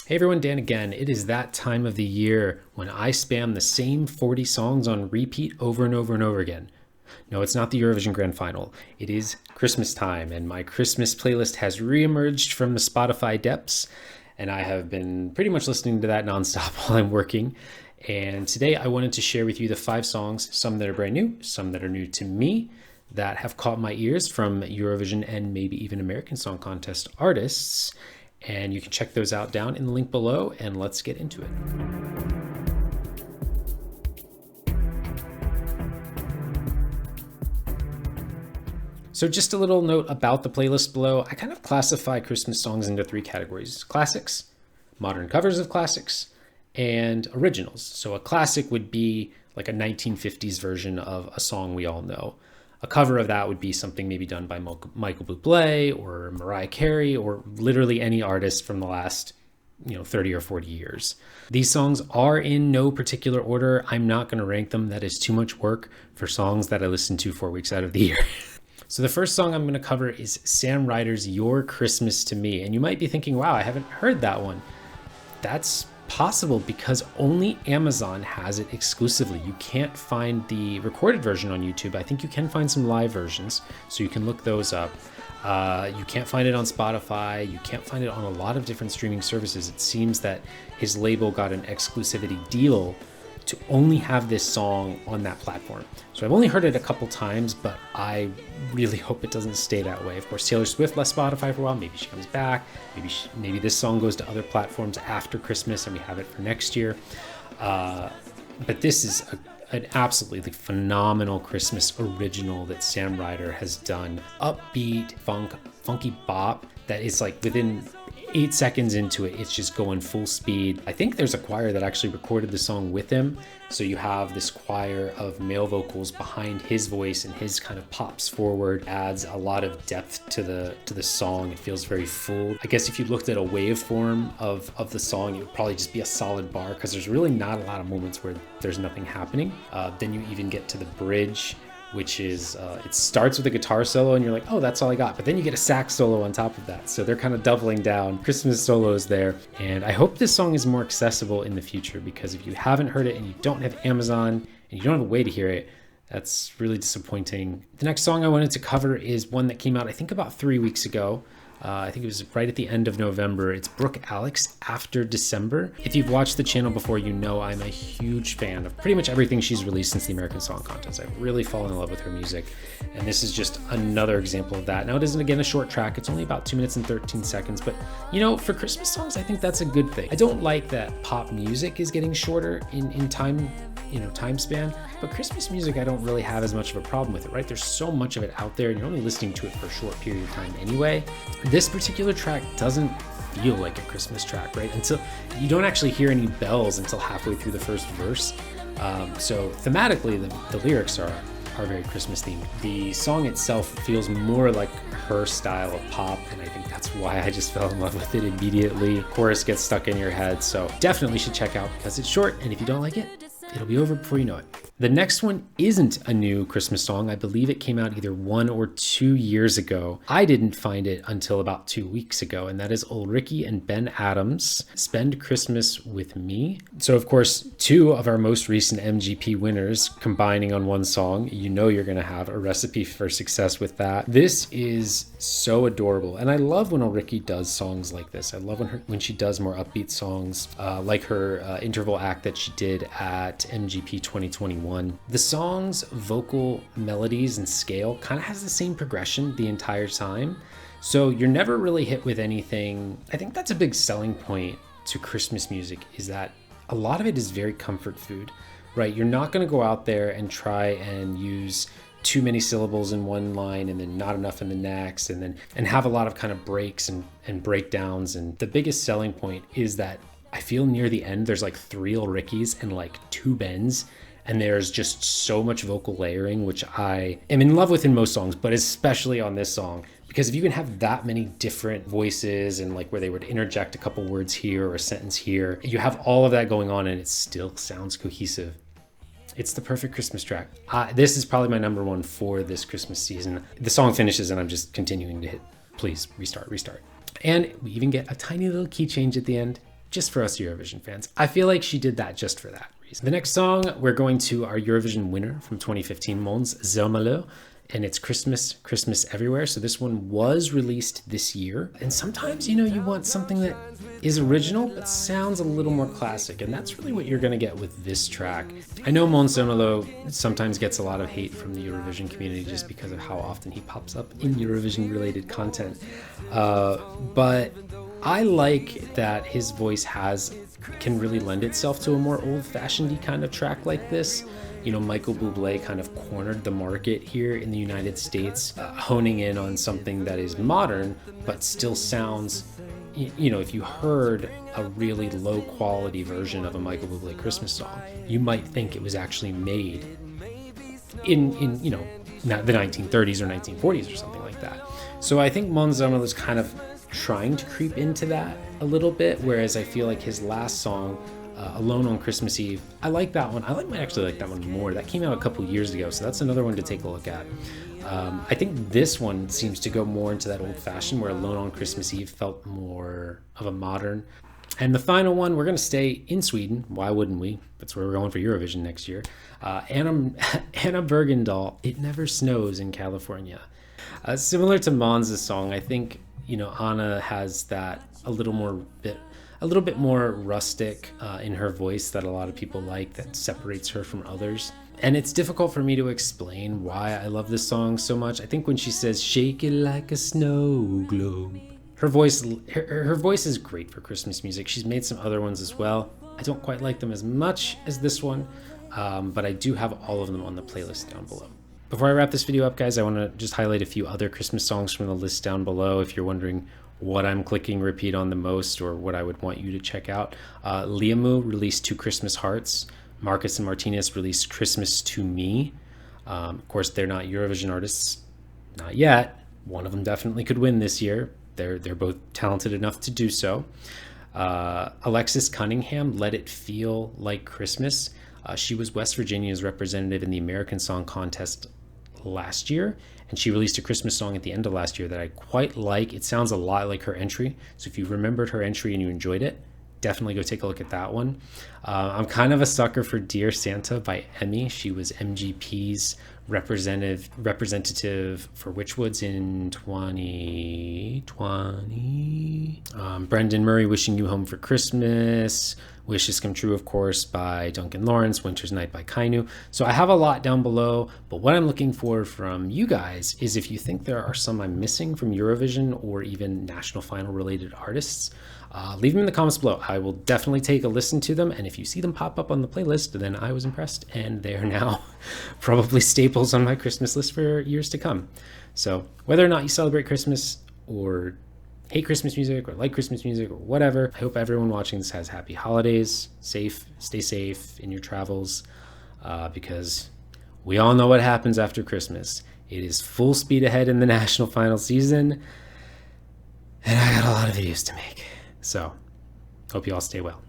Hey everyone, Dan again. It is that time of the year when I spam the same 40 songs on repeat over and over and over again. No, it's not the Eurovision Grand Final. It is Christmas time, and my Christmas playlist has reemerged from the Spotify depths, and I have been pretty much listening to that nonstop while I'm working. And today I wanted to share with you the 5 songs, some that are brand new, some that are new to me, that have caught my ears from Eurovision and maybe even American Song Contest artists. And you can check those out down in the link below, and let's get into it. So just a little note about the playlist below. I kind of classify Christmas songs into 3 categories: classics, modern covers of classics, and originals. So a classic would be like a 1950s version of a song we all know. A cover of that would be something maybe done by Michael Bublé or Mariah Carey or literally any artist from the last 30 or 40 years. These songs are in no particular order. I'm not going to rank them. That is too much work for songs that I listen to 4 weeks out of the year. So the first song I'm going to cover is Sam Ryder's Your Christmas to Me. And you might be thinking, wow, I haven't heard that one. That's possible because only Amazon has it exclusively. You can't find the recorded version on YouTube. I think you can find some live versions, so you can look those up. You can't find it on Spotify. You can't find it on a lot of different streaming services. It seems that his label got an exclusivity deal to only have this song on that platform. So I've only heard it a couple times, but I really hope it doesn't stay that way. Of course, Taylor Swift left Spotify for a while. Maybe she comes back. Maybe this song goes to other platforms after Christmas and we have it for next year. But this is an absolutely phenomenal Christmas original that Sam Ryder has done. Upbeat, funky bop that is like within 8 seconds into it, it's just going full speed. I think there's a choir that actually recorded the song with him. So you have this choir of male vocals behind his voice, and his kind of pops forward, adds a lot of depth to the song. It feels very full. I guess if you looked at a waveform of the song, it would probably just be a solid bar because there's really not a lot of moments where there's nothing happening. Then you even get to the bridge, which is, it starts with a guitar solo and you're like, oh, that's all I got. But then you get a sax solo on top of that. So they're kind of doubling down. Christmas solos there. And I hope this song is more accessible in the future, because if you haven't heard it and you don't have Amazon and you don't have a way to hear it, that's really disappointing. The next song I wanted to cover is one that came out, I think, about 3 weeks ago. I think it was right at the end of November. It's Brooke Alex, After December. If you've watched the channel before, you know I'm a huge fan of pretty much everything she's released since the American Song Contest. I've really fallen in love with her music, and this is just another example of that. Now, it isn't, again, a short track. It's only about 2 minutes and 13 seconds, but for Christmas songs, I think that's a good thing. I don't like that pop music is getting shorter in time, time span, but Christmas music, I don't really have as much of a problem with it, right? There's so much of it out there and you're only listening to it for a short period of time anyway. This particular track doesn't feel like a Christmas track, right? Until you don't actually hear any bells until halfway through the first verse. So thematically, the lyrics are very Christmas themed. The song itself feels more like her style of pop, and I think that's why I just fell in love with it immediately. Chorus gets stuck in your head, so definitely should check out because it's short, and if you don't like it, it'll be over before you know it. The next one isn't a new Christmas song. I believe it came out either 1 or 2 years ago. I didn't find it until about 2 weeks ago, and that is Ulrike and Ben Adams' Spend Christmas With Me. So, of course, 2 of our most recent MGP winners combining on one song. You know you're going to have a recipe for success with that. This is so adorable, and I love when Ulrike does songs like this. I love when she does more upbeat songs, like her interval act that she did at MGP 2021. The song's vocal melodies and scale kind of has the same progression the entire time, so you're never really hit with anything. I think that's a big selling point to Christmas music, is that a lot of it is very comfort food, right? You're not going to go out there and try and use too many syllables in one line and then not enough in the next, and have a lot of kind of breaks and breakdowns. And the biggest selling point is that I feel near the end there's like 3 Ulrikes and like 2 Bens, and there's just so much vocal layering, which I am in love with in most songs, but especially on this song, because if you can have that many different voices and like where they would interject a couple words here or a sentence here, you have all of that going on and it still sounds cohesive. It's the perfect Christmas track. This is probably my number 1 for this Christmas season. The song finishes and I'm just continuing to hit, please, restart. And we even get a tiny little key change at the end. just for us Eurovision fans. I feel like she did that just for that reason. The next song, we're going to our Eurovision winner from 2015, Mons Zomerlo, and it's Christmas, Christmas Everywhere. So this one was released this year. And sometimes, you want something that is original, but sounds a little more classic. And that's really what you're gonna get with this track. I know Mons Zomerlo sometimes gets a lot of hate from the Eurovision community just because of how often he pops up in Eurovision related content. But I like that his voice can really lend itself to a more old-fashioned kind of track like this. Michael Bublé kind of cornered the market here in the United States, honing in on something that is modern, but still sounds, if you heard a really low quality version of a Michael Bublé Christmas song, you might think it was actually made in the 1930s or 1940s or something like that. So I think Mons Zomerlo is kind of trying to creep into that a little bit, whereas I feel like his last song, Alone on Christmas Eve, I like that one. Might actually like that one more. That came out a couple years ago, so that's another one to take a look at. I think this one seems to go more into that old-fashioned, where Alone on Christmas Eve felt more of a modern. And the final one, we're going to stay in Sweden. Why wouldn't we? That's where we're going for Eurovision next year. Anna Bergendahl, It Never Snows in California. Similar to Mons' song, I think Anna has that a little bit more rustic in her voice that a lot of people like, that separates her from others. And it's difficult for me to explain why I love this song so much. I think when she says "shake it like a snow globe," her voice is great for Christmas music. She's made some other ones as well. I don't quite like them as much as this one, but I do have all of them on the playlist down below. Before I wrap this video up, guys, I want to just highlight a few other Christmas songs from the list down below if you're wondering what I'm clicking repeat on the most or what I would want you to check out. Liamu released 2 Christmas Hearts. Marcus and Martinez released Christmas to Me. Of course, they're not Eurovision artists, not yet. One of them definitely could win this year. They're both talented enough to do so. Alexis Cunningham, Let It Feel Like Christmas. She was West Virginia's representative in the American Song Contest last year, and she released a Christmas song at the end of last year that I quite like. It sounds a lot like her entry, so if you remembered her entry and you enjoyed it, definitely go take a look at that one. I'm kind of a sucker for Dear Santa by Emmy. She was MGP's representative for Witchwoods in 2020. Brendan Murray, Wishing You Home for Christmas. Wishes Come True, of course, by Duncan Lawrence. Winter's Night by Kainu. So I have a lot down below, but what I'm looking for from you guys is if you think there are some I'm missing from Eurovision or even national final related artists, leave them in the comments below. I will definitely take a listen to them, and if you see them pop up on the playlist, then I was impressed, and they are now probably staples on my Christmas list for years to come. So whether or not you celebrate Christmas or hate Christmas music or like Christmas music or whatever, I hope everyone watching this has happy holidays, stay safe in your travels, because we all know what happens after Christmas. It is full speed ahead in the national final season, and I got a lot of videos to make. So hope you all stay well.